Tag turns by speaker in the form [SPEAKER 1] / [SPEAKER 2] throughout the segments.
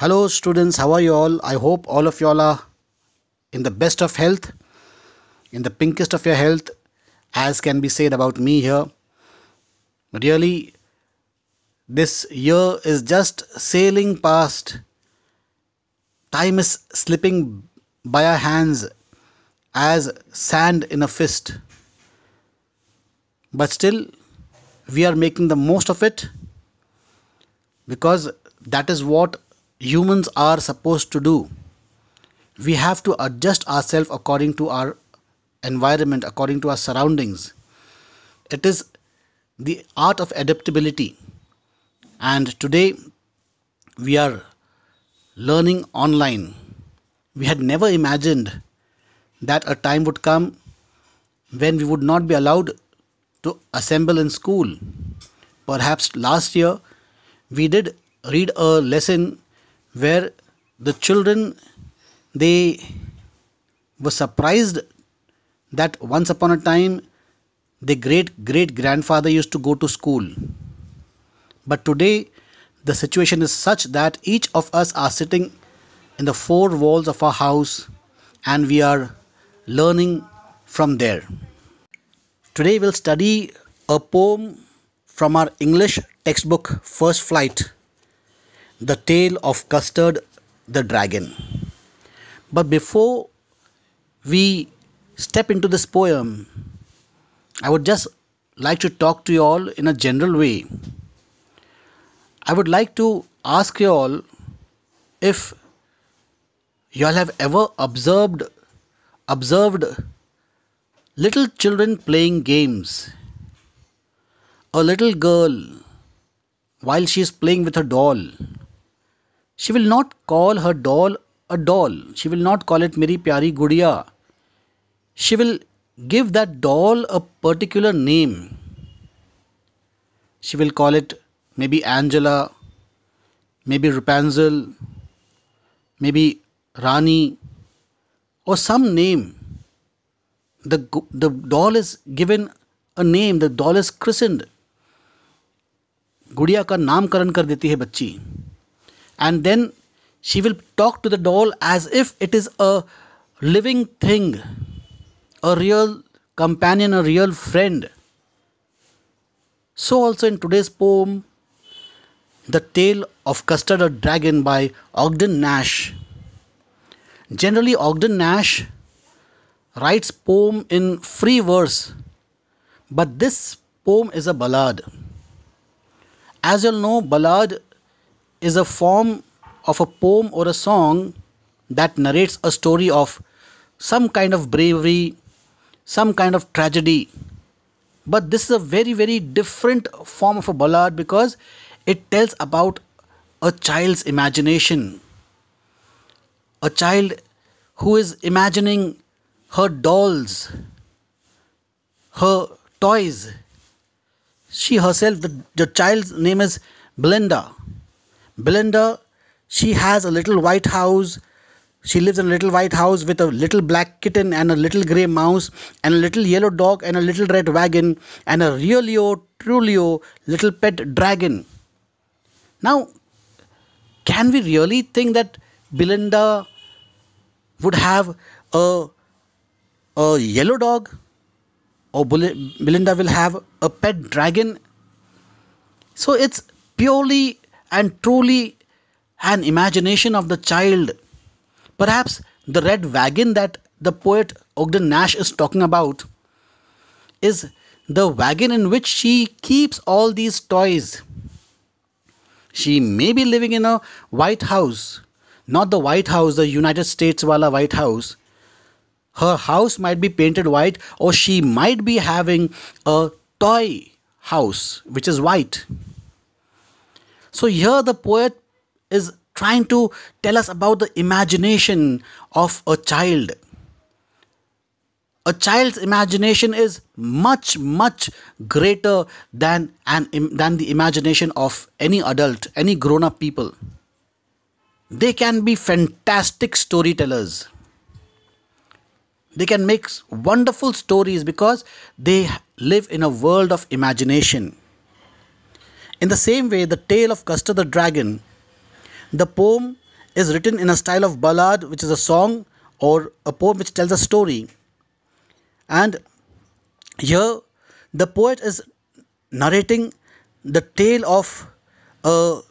[SPEAKER 1] Hello, students. How are you all? I hope all of you all are in the best of health, in the pinkest of your health, as can be said about me here. Really, this year is just sailing past. Time is slipping by our hands as sand in a fist. But still, we are making the most of it because that is what humans are supposed to do. We have to adjust ourselves according to our environment, according to our surroundings. It is the art of adaptability. And today we are learning online. We had never imagined that a time would come when we would not be allowed to assemble in school. Perhaps last year we did read a lesson where the children, they were surprised that once upon a time the great great grandfather used to go to school. But today the situation is such that each of us are sitting in the four walls of our house and we are learning from there. Today we'll study a poem from our English textbook First Flight, The Tale of Custard the Dragon. But before we step into this poem, I would just like to talk to you all in a general way. I would like to ask you all if you all have ever observed little children playing games. A little girl, while she is playing with her doll, she will not call her doll a doll. She will not call it Meri Pyari Gudiya. She will give that doll a particular name. She will call it maybe Angela, maybe Rapunzel, maybe Rani, or some name. The doll is given a name, the doll is christened. गुड़िया का नामकरण कर देती है बच्ची. And then she will talk to the doll as if it is a living thing, a real companion, a real friend. So also in today's poem, The Tale of Custard the Dragon by Ogden Nash. Generally, Ogden Nash writes poem in free verse, but this poem is a ballad. As you'll know, ballad is a form of a poem or a song that narrates a story of some kind of bravery, some kind of tragedy. But this is a very, very different form of a ballad because it tells about a child's imagination. A child who is imagining her dolls, her toys. She herself, the child's name is Belinda. Belinda, she has a little white house. She lives in a little white house with a little black kitten and a little grey mouse and a little yellow dog and a little red wagon and a realio, trulio little pet dragon. Now, can we really think that Belinda would have a yellow dog? Or Belinda will have a pet dragon? So it's purely and truly an imagination of the child. Perhaps the red wagon that the poet Ogden Nash is talking about is the wagon in which she keeps all these toys. She may be living in a White House, not the White House, the United States wala White House. Her house might be painted white, or she might be having a toy house which is white. So here the poet is trying to tell us about the imagination of a child. A child's imagination is much, much greater than the imagination of any adult, any grown-up people. They can be fantastic storytellers. They can make wonderful stories because they live in a world of imagination. In the same way, The Tale of Custard the Dragon, the poem is written in a style of ballad, which is a song or a poem which tells a story. And here the poet is narrating the tale of a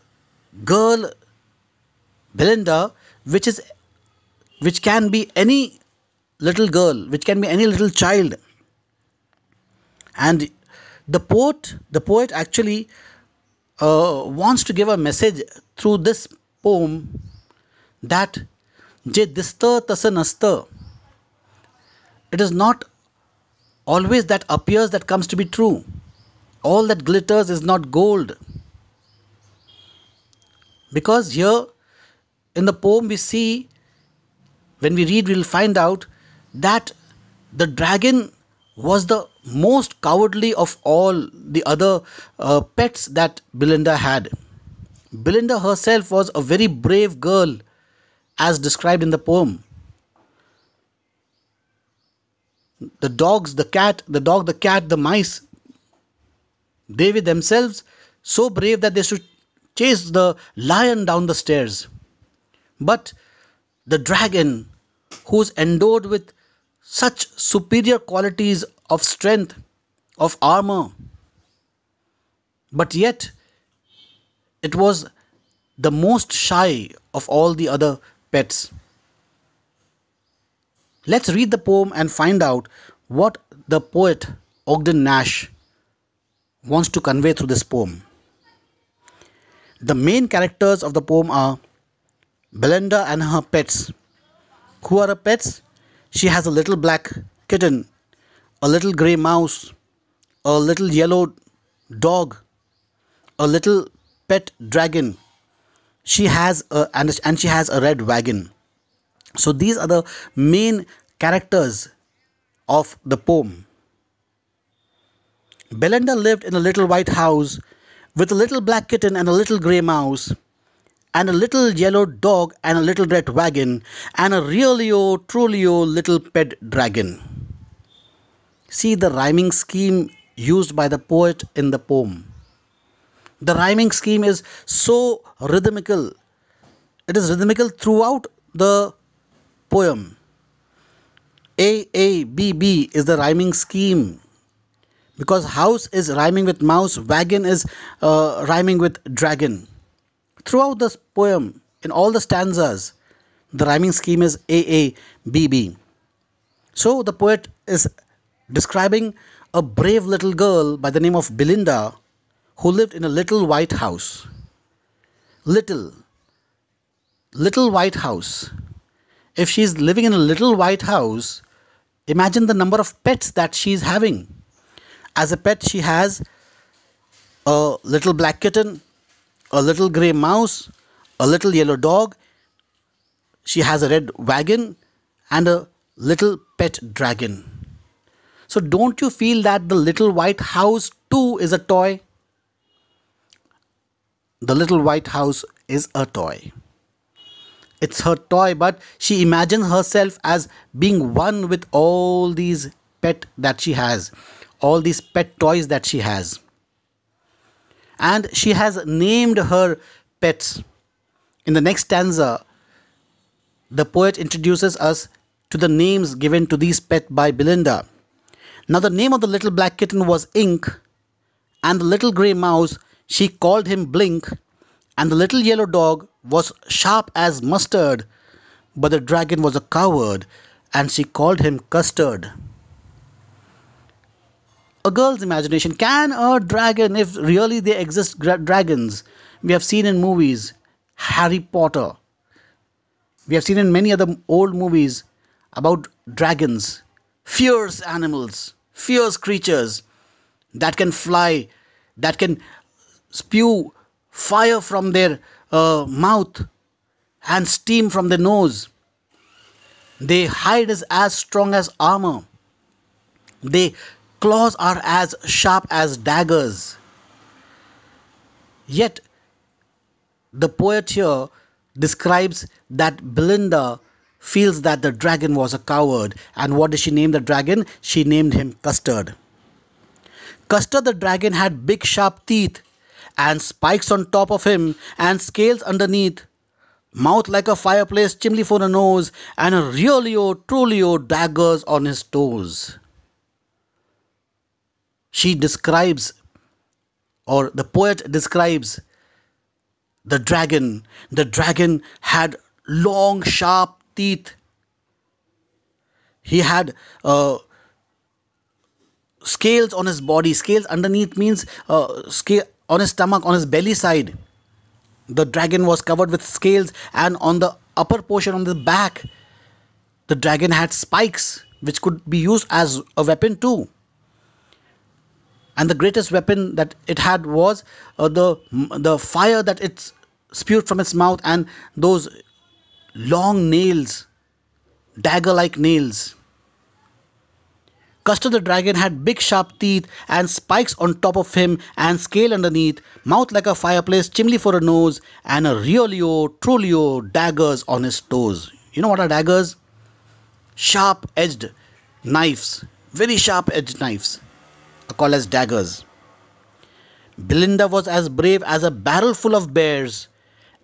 [SPEAKER 1] girl, Belinda, which can be any little girl, which can be any little child. And the poet actually wants to give a message through this poem that je dista tasa nasta. It is not always that appears that comes to be true. All that glitters is not gold. Because here in the poem we see, when we read, we will find out that the dragon was the most cowardly of all the other pets that Belinda had. Belinda herself was a very brave girl, as described in the poem. The dogs, the cat, the dog, the cat, the mice, they were themselves so brave that they should chase the lion down the stairs. But the dragon, who's endowed with such superior qualities of strength, of armor, but yet it was the most shy of all the other pets. Let's read the poem and find out what the poet Ogden Nash wants to convey through this poem. The main characters of the poem are Belinda and her pets. Who are her pets? She has a little black kitten, a little grey mouse, a little yellow dog, a little pet dragon. She has and she has a red wagon. So these are the main characters of the poem. Belinda lived in a little white house with a little black kitten and a little grey mouse, and a little yellow dog and a little red wagon, and a really truly little pet dragon. See the rhyming scheme used by the poet in the poem. The rhyming scheme is so rhythmical. It is rhythmical throughout the poem. A, B is the rhyming scheme. Because house is rhyming with mouse, wagon is rhyming with dragon. Throughout this poem, in all the stanzas, the rhyming scheme is A, B. So the poet is describing a brave little girl by the name of Belinda who lived in a little white house. Little white house. If she's living in a little white house, imagine the number of pets that she's having. As a pet, she has a little black kitten, a little grey mouse, a little yellow dog. She has a red wagon and a little pet dragon. So don't you feel that the little white house too is a toy? The little white house is a toy. It's her toy, but she imagines herself as being one with all these pet that she has, all these pet toys that she has. And she has named her pets. In the next stanza, the poet introduces us to the names given to these pets by Belinda. Now, the name of the little black kitten was Ink, and the little grey mouse, she called him Blink, and the little yellow dog was Sharp as Mustard, but the dragon was a coward, and she called him Custard. A girl's imagination. Can a dragon, if really there exist dragons, we have seen in movies, Harry Potter, we have seen in many other old movies about dragons, fierce animals, fierce creatures that can fly, that can spew fire from their mouth and steam from their nose. Their hide is as strong as armor. Their claws are as sharp as daggers. Yet, the poet here describes that Belinda feels that the dragon was a coward. And what did she name the dragon? She named him Custard. Custard the dragon had big sharp teeth and spikes on top of him and scales underneath. mouth like a fireplace, chimney for a nose, and a really truly daggers on his toes. She describes, or the poet describes, the dragon. The dragon had long, sharp teeth. He had scales on his body. Scales underneath means scale on his stomach, on his belly side. The dragon was covered with scales, and on the upper portion, on the back, the dragon had spikes, which could be used as a weapon too. And the greatest weapon that it had was the fire that it spewed from its mouth, and those long nails, dagger like nails. Custer the dragon had big sharp teeth and spikes on top of him and scale underneath, mouth like a fireplace, chimney for a nose, and a realio, trulio daggers on his toes. You know what are daggers? Sharp edged knives, very sharp edged knives, are called as daggers. Belinda was as brave as a barrel full of bears,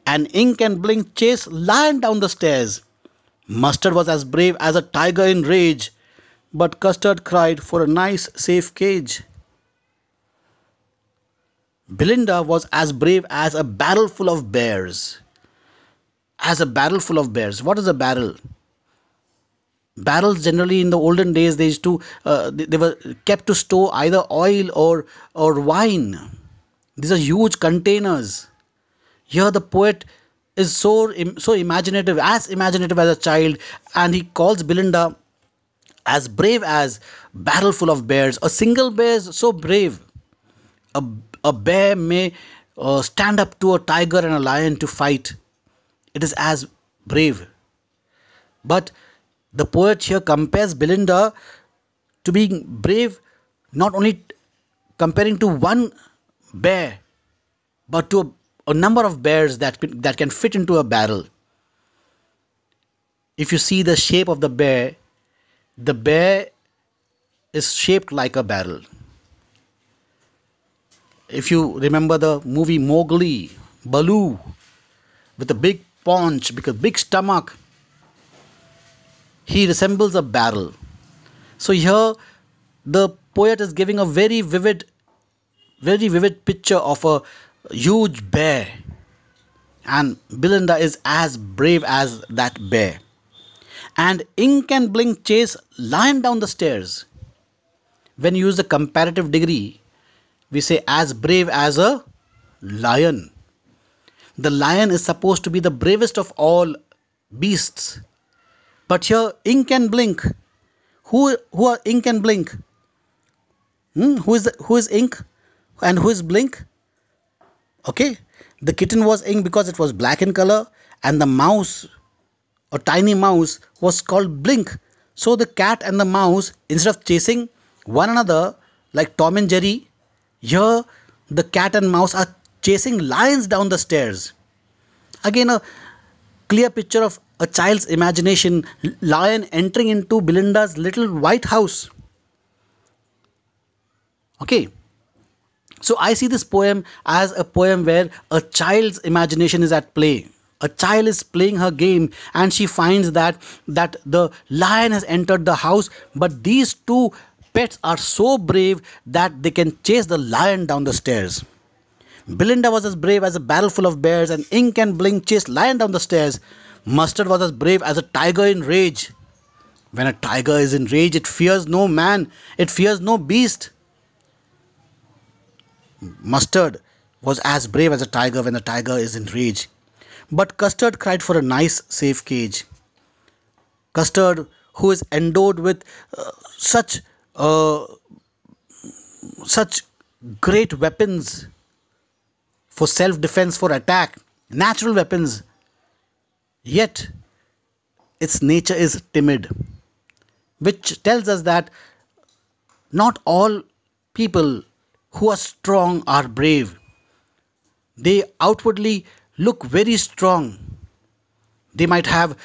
[SPEAKER 1] and Ink and Blink chased Lion down the stairs. Mustard was as brave as a tiger in rage, but Custard cried for a nice, safe cage. Belinda was as brave as a barrel full of bears. As a barrel full of bears. What is a barrel? Barrels generally in the olden days they used to they were kept to store either oil or wine. These are huge containers. Here the poet is so imaginative, as a child, and he calls Belinda as brave as barrel full of bears. A single bear is so brave. A, a bear may stand up to a tiger and a lion to fight. It is as brave. But the poet here compares Belinda to being brave, not only comparing to one bear, but to a number of bears that can fit into a barrel. If you see the shape of the bear is shaped like a barrel. If you remember the movie Mowgli, Baloo, with a big paunch, with a big stomach, he resembles a barrel. So here the poet is giving a very vivid picture of a huge bear, and Belinda is as brave as that bear. And Ink and Blink chase Lion down the stairs. When you use the comparative degree, we say as brave as a lion. The lion is supposed to be the bravest of all beasts. But here, Ink and Blink. Who are Ink and Blink? Who is Ink and who is Blink? Okay, the kitten was Ink because it was black in color, and the mouse, a tiny mouse, was called Blink. So the cat and the mouse, instead of chasing one another like Tom and Jerry, here the cat and mouse are chasing lions down the stairs. Again, a clear picture of a child's imagination, lion entering into Belinda's little white house. Okay, so I see this poem as a poem where a child's imagination is at play. A child is playing her game, and she finds that the lion has entered the house, but these two pets are so brave that they can chase the lion down the stairs. Belinda was as brave as a barrel full of bears, and Ink and Blink chased lion down the stairs. Mustard was as brave as a tiger in rage. When a tiger is in rage, it fears no man, it fears no beast. Mustard was as brave as a tiger when a tiger is in rage. But Custard cried for a nice, safe cage. Custard, who is endowed with such great weapons for self-defense, for attack, natural weapons, yet its nature is timid, which tells us that not all people who are strong are brave. They outwardly look very strong. They might have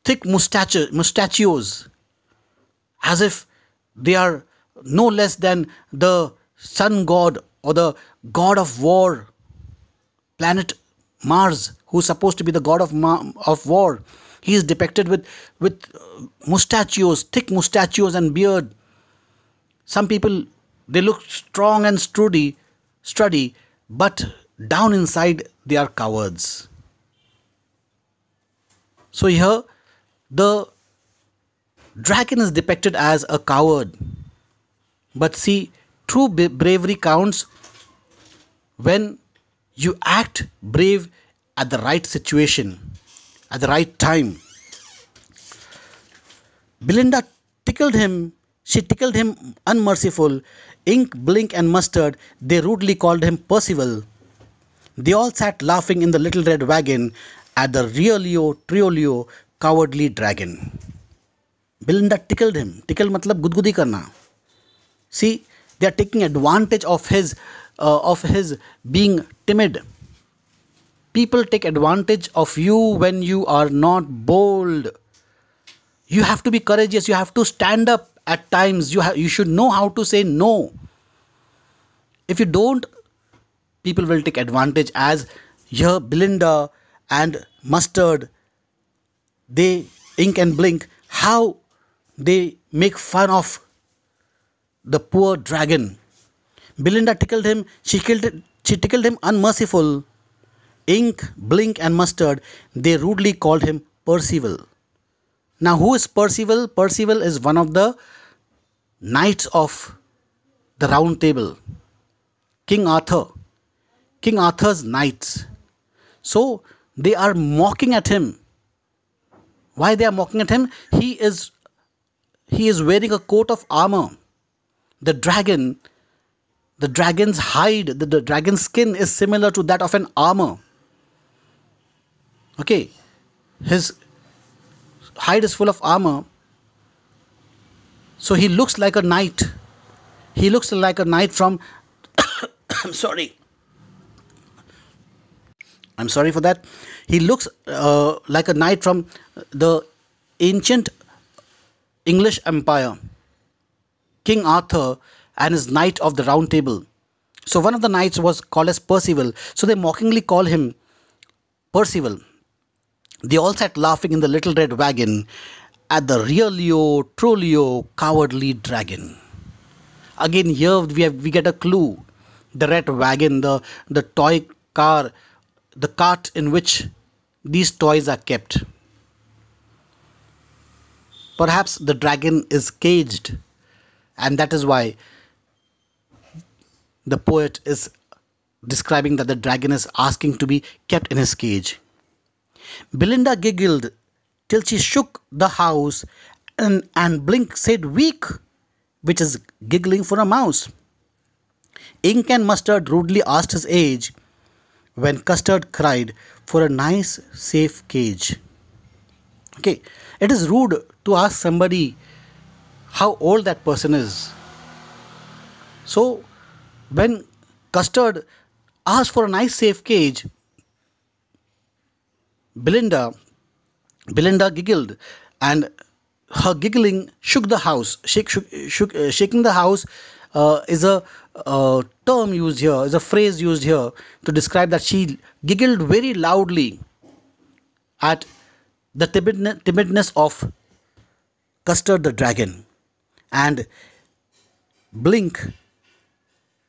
[SPEAKER 1] thick mustachios, as if they are no less than the sun god or the god of war, planet Mars, who's supposed to be the god of war, he is depicted with mustachios, thick mustachios and beard. Some people, they look strong and sturdy, but down inside they are cowards. So here the dragon is depicted as a coward. But see, true bravery counts when you act brave at the right situation, at the right time. Belinda tickled him. She tickled him unmerciful. Ink, Blink, and Mustard, they rudely called him Percival. They all sat laughing in the little red wagon at the Riolio Triolio cowardly dragon. Belinda tickled him. Tickle matlab gudgudi karna. See, they are taking advantage of his being timid. People take advantage of you when you are not bold. You have to be courageous. You have to stand up at times. You should know how to say no. If you don't, people will take advantage. As here Belinda and Mustard, they Ink and Blink, how they make fun of the poor dragon. Belinda tickled him. She tickled him unmerciful. Ink, Blink, and Mustard, they rudely called him Percival. Now, who is Percival? Percival is one of the knights of the Round Table. King Arthur. King Arthur's knights. So, they are mocking at him. Why they are mocking at him? He is wearing a coat of armor. The dragon's hide, the dragon's skin is similar to that of an armor. Okay, his hide is full of armor, so he looks like a knight. He looks like a knight from. I'm sorry. I'm sorry for that. He looks like a knight from the ancient English Empire. King Arthur and his knight of the Round Table. So one of the knights was called as Percival. So they mockingly call him Percival. They all sat laughing in the little red wagon at the Riolio Trolio cowardly dragon. Again, here we get a clue. The red wagon, the toy car, the cart in which these toys are kept. Perhaps the dragon is caged, and that is why the poet is describing that the dragon is asking to be kept in his cage. Belinda giggled till she shook the house, and Blink said weak, which is giggling for a mouse. Ink and Mustard rudely asked his age, when Custard cried for a nice, safe cage. Okay, it is rude to ask somebody how old that person is. So, when Custard asked for a nice, safe cage, Belinda giggled, and her giggling shook the house. Shaking the house is a term used here, is a phrase used here to describe that she giggled very loudly at the timidness of Custard the dragon. And Blink,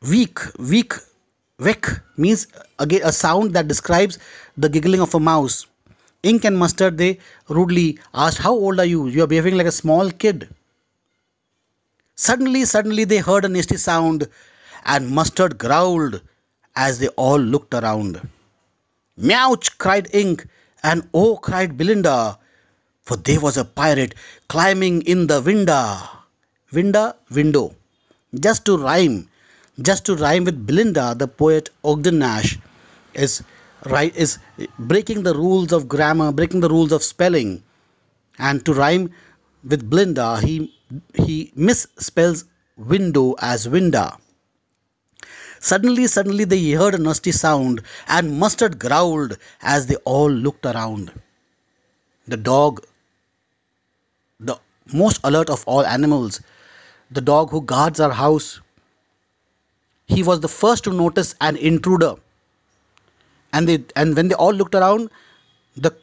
[SPEAKER 1] weak means again a sound that describes the giggling of a mouse. Ink and Mustard, they rudely asked, how old are you? You are behaving like a small kid. Suddenly they heard a nasty sound, and Mustard growled as they all looked around. Meouch, cried Ink, and oh, cried Belinda, for there was a pirate climbing in the window. Just to rhyme with Belinda, the poet Ogden Nash is breaking the rules of grammar, breaking the rules of spelling, and to rhyme with Belinda, he misspells window as winda. Suddenly they heard a nasty sound, and Mustard growled as they all looked around. The dog, the most alert of all animals, the dog who guards our house, he was the first to notice an intruder. And when they all looked around, the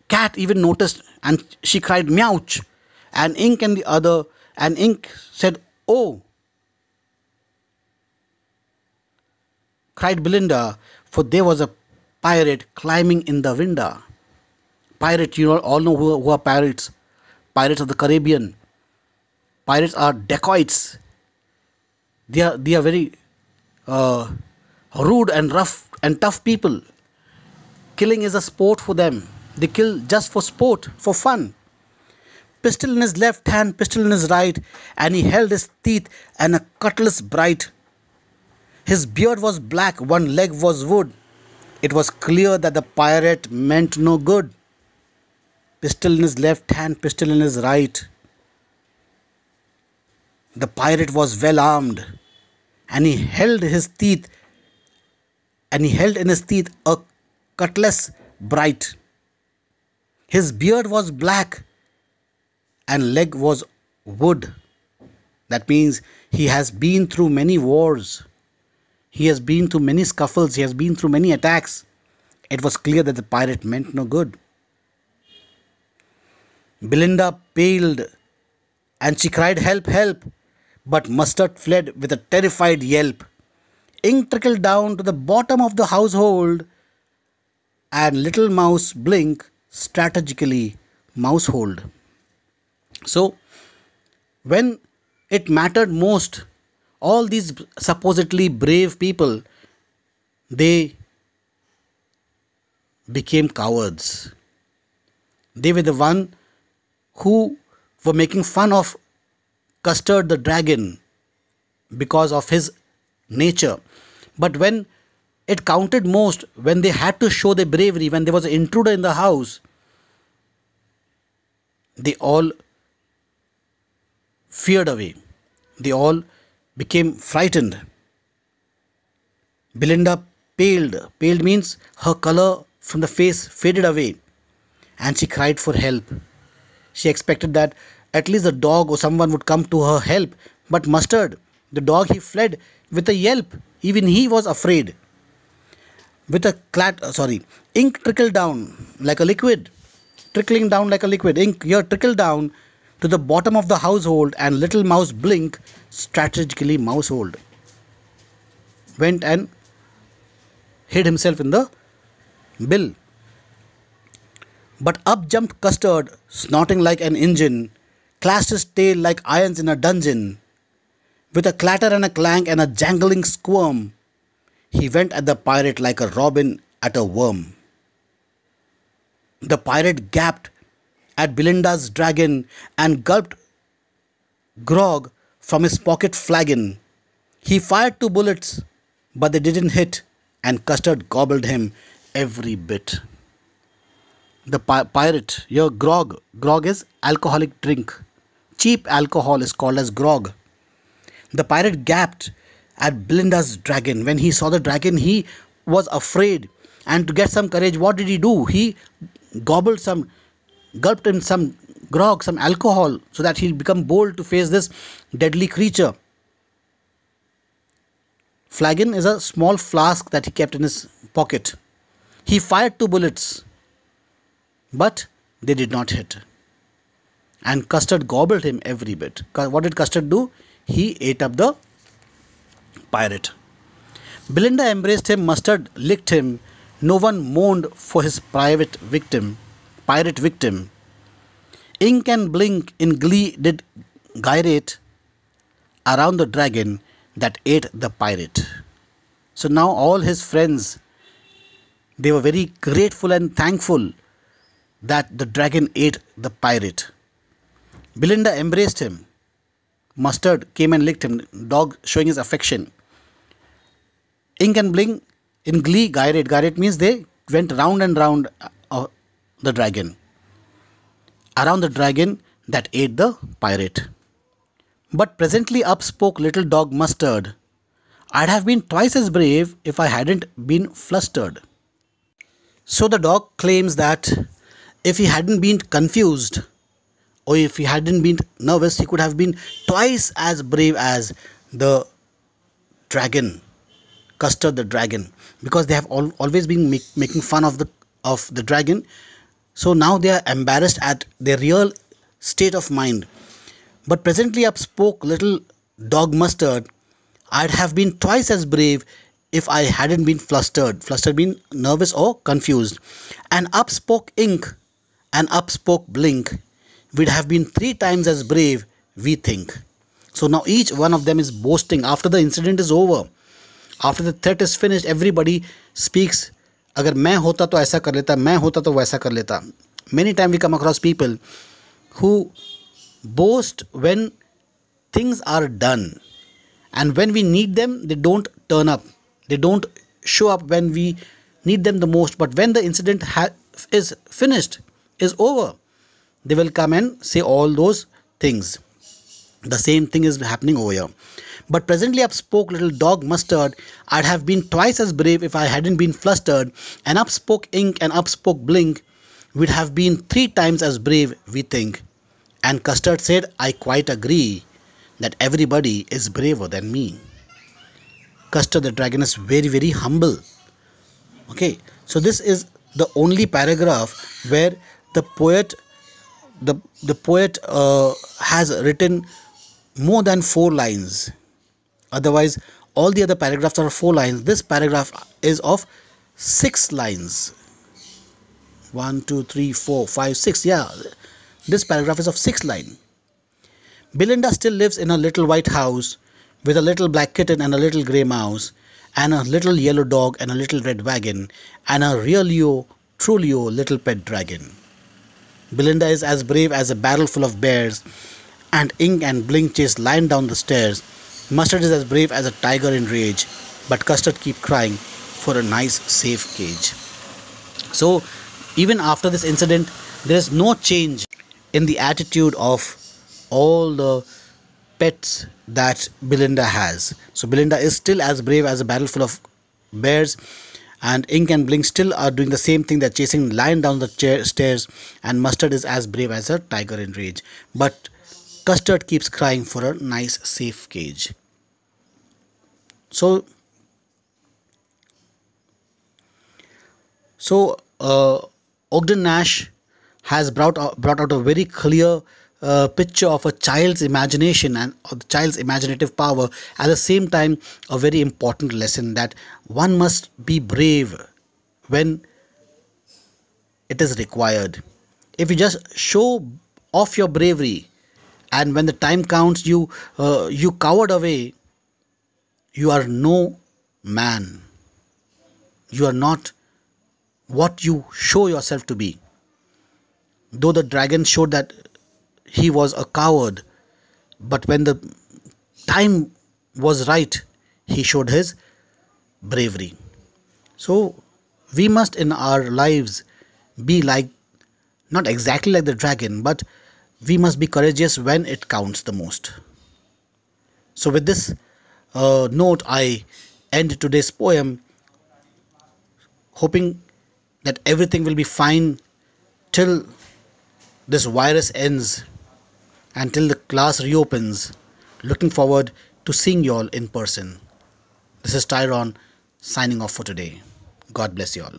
[SPEAKER 1] cat even noticed, and she cried meouch. And Ink said, "Oh," cried Belinda, for there was a pirate climbing in the window. Pirate, you all know who are pirates. Pirates of the Caribbean. Pirates are dacoits. They are very uh, rude and rough and tough people. Killing is a sport for them. They kill just for sport, for fun. Pistol in his left hand, pistol in his right, and he held his teeth and a cutlass bright. His beard was black, one leg was wood. It was clear that the pirate meant no good. Pistol in his left hand, pistol in his right. The pirate was well armed, and he held in his teeth a cutlass bright. His beard was black, and leg was wood. That means he has been through many wars. He has been through many scuffles. He has been through many attacks. It was clear that the pirate meant no good. Belinda paled, and she cried, "Help, help!" But Mustard fled with a terrified yelp. Ink trickled down to the bottom of the household, and little Mouse Blink strategically mousehold. So, when it mattered most, all these supposedly brave people, they became cowards. They were the one who were making fun of Custard the dragon because of his nature. But when it counted most, when they had to show their bravery, when there was an intruder in the house, they all feared away. They all became frightened. Belinda paled. Paled means her color from the face faded away, and she cried for help. She expected that at least the dog or someone would come to her help, but Mustard, the dog, he fled with a yelp. Even he was afraid. With a ink trickled down like a liquid, trickling down like a liquid. Ink here trickled down to the bottom of the household, and little Mouse Blink, strategically mousehold, went and hid himself in the bill. But up jumped Custard, snorting like an engine, clashed his tail like irons in a dungeon. With a clatter and a clank and a jangling squirm, he went at the pirate like a robin at a worm. The pirate gaped at Belinda's dragon and gulped grog from his pocket flagon. He fired 2 bullets, but they didn't hit, and Custard gobbled him every bit. The pirate, your grog. Grog is alcoholic drink. Cheap alcohol is called as grog. The pirate gaped at Belinda's dragon. When he saw the dragon, he was afraid. And to get some courage, what did he do? He gulped in some grog, some alcohol, so that he'll become bold to face this deadly creature. Flagon is a small flask that he kept in his pocket. He fired 2 bullets, but they did not hit. And Custard gobbled him every bit. What did Custard do? He ate up the pirate. Belinda embraced him, Mustard licked him. No one mourned for his pirate victim. Ink and Blink in glee did gyrate around the dragon that ate the pirate. So now all his friends, they were very grateful and thankful that the dragon ate the pirate. Belinda embraced him. Mustard came and licked him, dog showing his affection. Ink and Blink in glee gyrate. Gyrate means they went round and round the dragon. Around the dragon that ate the pirate. But presently up spoke little dog Mustard. I'd have been twice as brave if I hadn't been flustered. So the dog claims that if he hadn't been confused, or if he hadn't been nervous, he could have been twice as brave as the dragon, Custard the dragon. because they have always been making fun of the dragon. So now they are embarrassed at their real state of mind. But presently up spoke little dog Mustard, I'd have been twice as brave if I hadn't been flustered. Flustered mean nervous or confused. And up spoke Ink, and up spoke Blink, we'd have been 3 times as brave, we think. So now each one of them is boasting after the incident is over. After the threat is finished, everybody speaks. अगर मैं होता तो ऐसा कर लेता, मैं होता तो वैसा कर लेता. Many times we come across people who boast when things are done, and when we need them they don't turn up, they don't show up when we need them the most. But when the incident is finished, is over, they will come and say all those things. The same thing is happening over here. But presently up spoke little dog Mustard, I'd have been twice as brave if I hadn't been flustered. And up spoke Ink, and up spoke Blink, we'd have been 3 times as brave, we think. And Custard said, I quite agree that everybody is braver than me. Custard the dragon is very, very humble. Okay, so this is the only paragraph where the poet has written more than 4 lines. Otherwise, all the other paragraphs are 4 lines. This paragraph is of 6 lines. 1, 2, 3, 4, 5, 6. Yeah, this paragraph is of 6 lines. Belinda still lives in a little white house with a little black kitten and a little grey mouse, and a little yellow dog and a little red wagon, and a realio, trulio little pet dragon. Belinda is as brave as a barrel full of bears, and Ink and Blink chase Lion down the stairs. Mustard is as brave as a tiger in rage, but Custard keep crying for a nice safe cage. So even after this incident, there is no change in the attitude of all the pets that Belinda has. So Belinda is still as brave as a barrel full of bears, and Ink and Blink still are doing the same thing. They're chasing Lion down the stairs, and Mustard is as brave as a tiger in rage, but Custard keeps crying for a nice safe cage. So Ogden Nash has brought out a very clear picture of a child's imagination and of the child's imaginative power. At the same time, a very important lesson that one must be brave when it is required. If you just show off your bravery, and when the time counts, you cowered away, you are no man. You are not what you show yourself to be. Though the dragon showed that he was a coward, but when the time was right, he showed his bravery. So we must in our lives be like, not exactly like the dragon, but we must be courageous when it counts the most. So with this note, I end today's poem, hoping that everything will be fine till this virus ends, until the class reopens. Looking forward to seeing you all in person. This is Tyrone signing off for today. God bless you all.